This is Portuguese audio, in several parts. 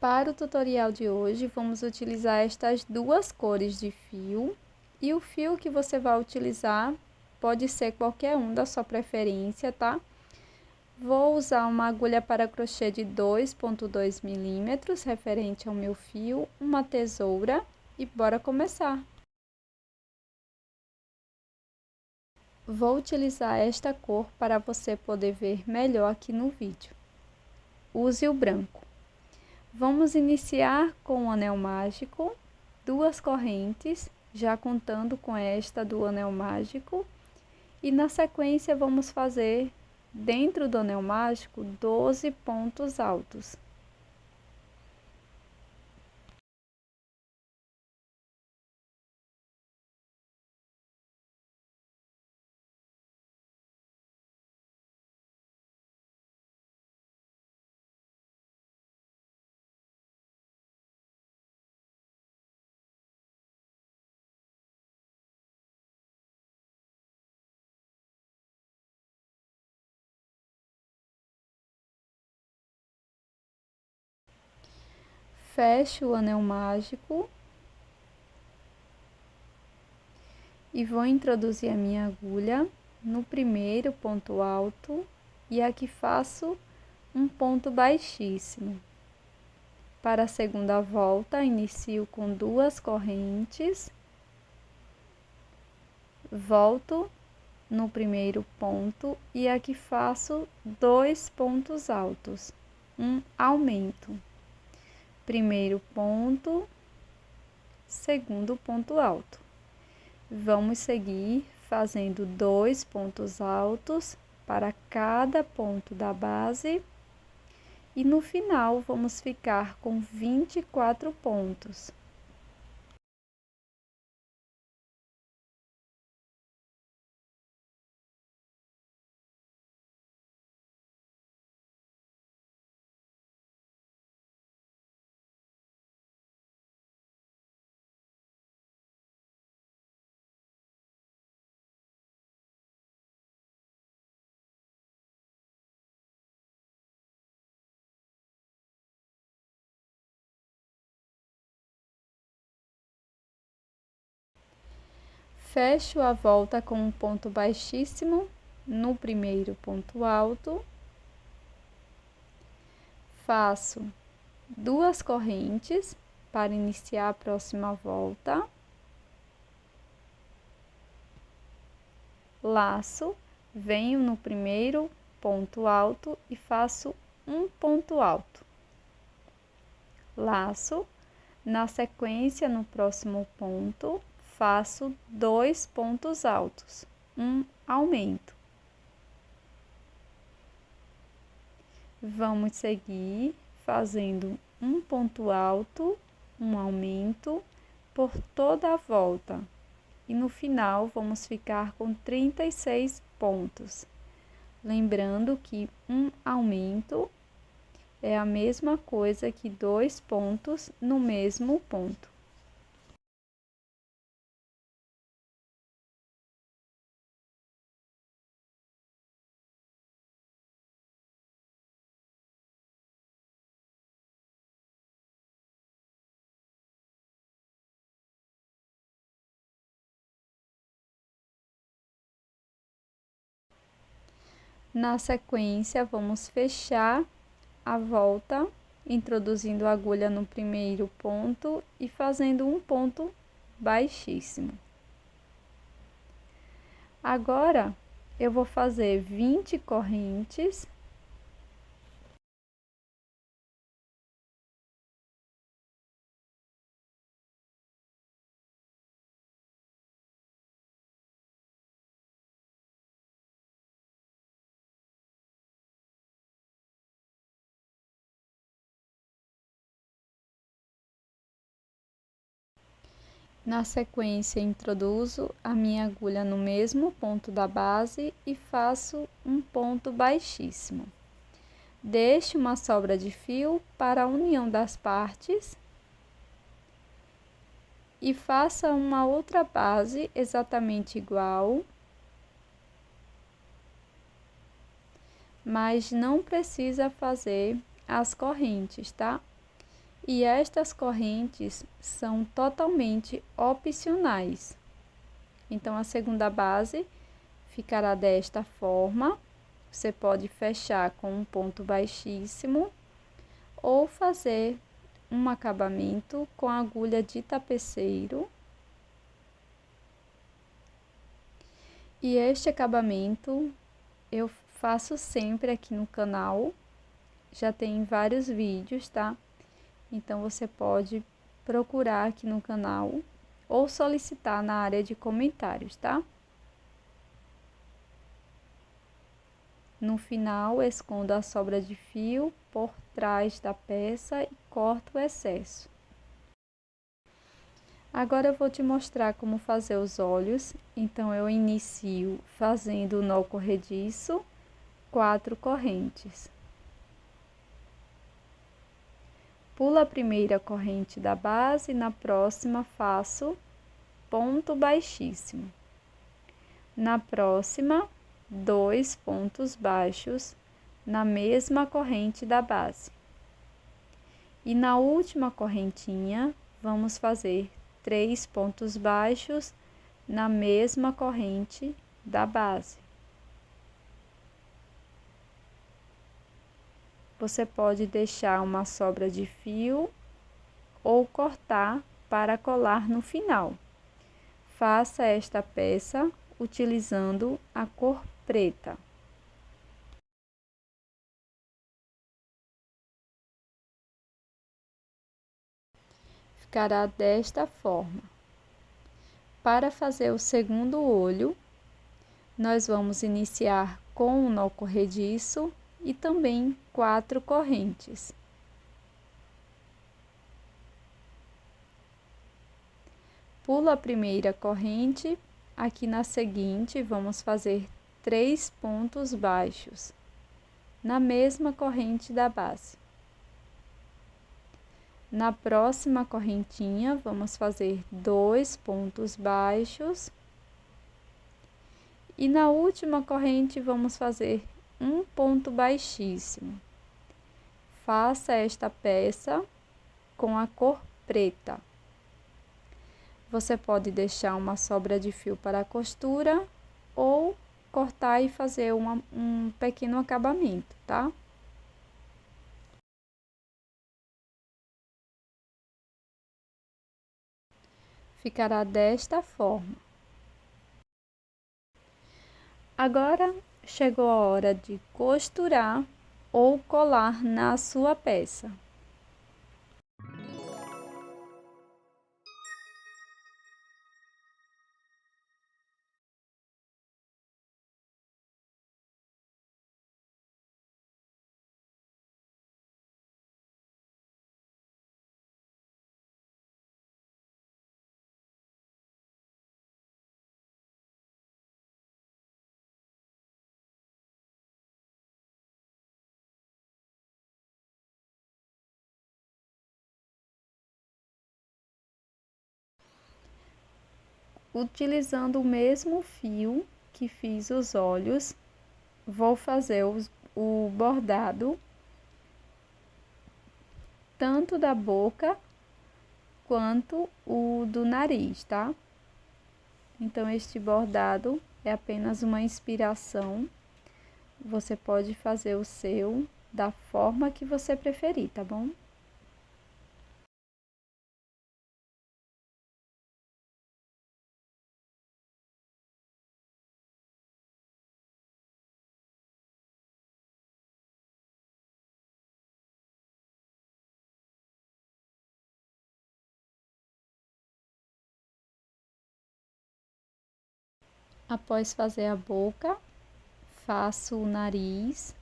Para o tutorial de hoje, vamos utilizar estas duas cores de fio, e o fio que você vai utilizar pode ser qualquer um da sua preferência, tá? Vou usar uma agulha para crochê de 2,2 milímetros, referente ao meu fio, uma tesoura e bora começar! Vou utilizar esta cor para você poder ver melhor aqui no vídeo. Use o branco. Vamos iniciar com o anel mágico, 2 correntes, já contando com esta do anel mágico, e na sequência vamos fazer dentro do anel mágico 12 pontos altos. Fecho o anel mágico e vou introduzir a minha agulha no primeiro ponto alto e aqui faço um ponto baixíssimo. Para a segunda volta, inicio com 2 correntes, volto no primeiro ponto e aqui faço 2 pontos altos, um aumento. Primeiro ponto, segundo ponto alto. Vamos seguir fazendo 2 pontos altos para cada ponto da base e no final vamos ficar com 24 pontos. Fecho a volta com um ponto baixíssimo no primeiro ponto alto, faço 2 correntes para iniciar a próxima volta, laço, venho no primeiro ponto alto e faço um ponto alto, laço, na sequência no próximo ponto, faço 2 pontos altos, um aumento. Vamos seguir fazendo um ponto alto, um aumento por toda a volta. E no final vamos ficar com 36 pontos. Lembrando que um aumento é a mesma coisa que 2 pontos no mesmo ponto. Na sequência, vamos fechar a volta, introduzindo a agulha no primeiro ponto e fazendo um ponto baixíssimo. Agora, eu vou fazer 20 correntes. Na sequência, introduzo a minha agulha no mesmo ponto da base e faço um ponto baixíssimo. Deixe uma sobra de fio para a união das partes e faça uma outra base exatamente igual, mas não precisa fazer as correntes, tá? E estas correntes são totalmente opcionais. Então, a segunda base ficará desta forma. Você pode fechar com um ponto baixíssimo ou fazer um acabamento com agulha de tapeceiro. E este acabamento eu faço sempre aqui no canal. Já tem vários vídeos, tá? Então, você pode procurar aqui no canal ou solicitar na área de comentários, tá? No final, esconda a sobra de fio por trás da peça e corta o excesso. Agora eu vou te mostrar como fazer os olhos. Então, eu inicio fazendo o nó corrediço, 4 correntes. Pulo a primeira corrente da base e na próxima faço ponto baixíssimo. Na próxima, 2 pontos baixos na mesma corrente da base. E na última correntinha, vamos fazer 3 pontos baixos na mesma corrente da base. Você pode deixar uma sobra de fio ou cortar para colar no final. Faça esta peça utilizando a cor preta. Ficará desta forma. Para fazer o segundo olho, nós vamos iniciar com um nó corrediço e também 4 correntes. Pulo a primeira corrente, aqui na seguinte vamos fazer 3 pontos baixos na mesma corrente da base. Na próxima correntinha, vamos fazer 2 pontos baixos. E na última corrente, vamos fazer um ponto baixíssimo. Faça esta peça com a cor preta. Você pode deixar uma sobra de fio para a costura ou cortar e fazer um pequeno acabamento, tá? Ficará desta forma. Agora chegou a hora de costurar ou colar na sua peça. Utilizando o mesmo fio que fiz os olhos, vou fazer o bordado tanto da boca quanto o do nariz, tá? Então, este bordado é apenas uma inspiração. Você pode fazer o seu da forma que você preferir, tá bom? Após fazer a boca, faço o nariz.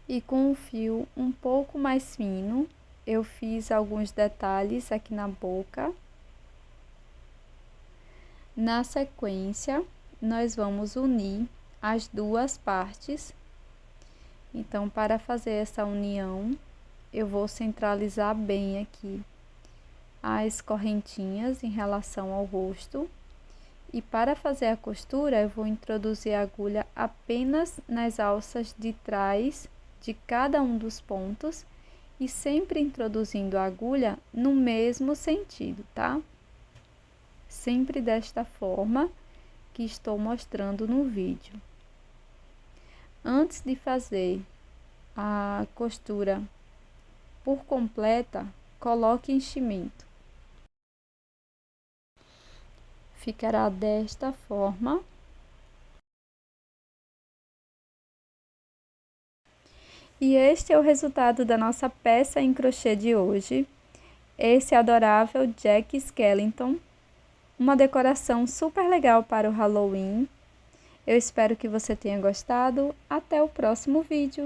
E com um fio um pouco mais fino, eu fiz alguns detalhes aqui na boca. Na sequência, nós vamos unir as duas partes Então, para fazer essa união, eu vou centralizar bem aqui as correntinhas em relação ao rosto. E para fazer a costura, eu vou introduzir a agulha apenas nas alças de trás de cada um dos pontos e sempre introduzindo a agulha no mesmo sentido, tá? Sempre desta forma que estou mostrando no vídeo. Antes de fazer a costura por completa, coloque enchimento. Ficará desta forma. E este é o resultado da nossa peça em crochê de hoje. Esse adorável Jack Skellington. Uma decoração super legal para o Halloween. Eu espero que você tenha gostado. Até o próximo vídeo.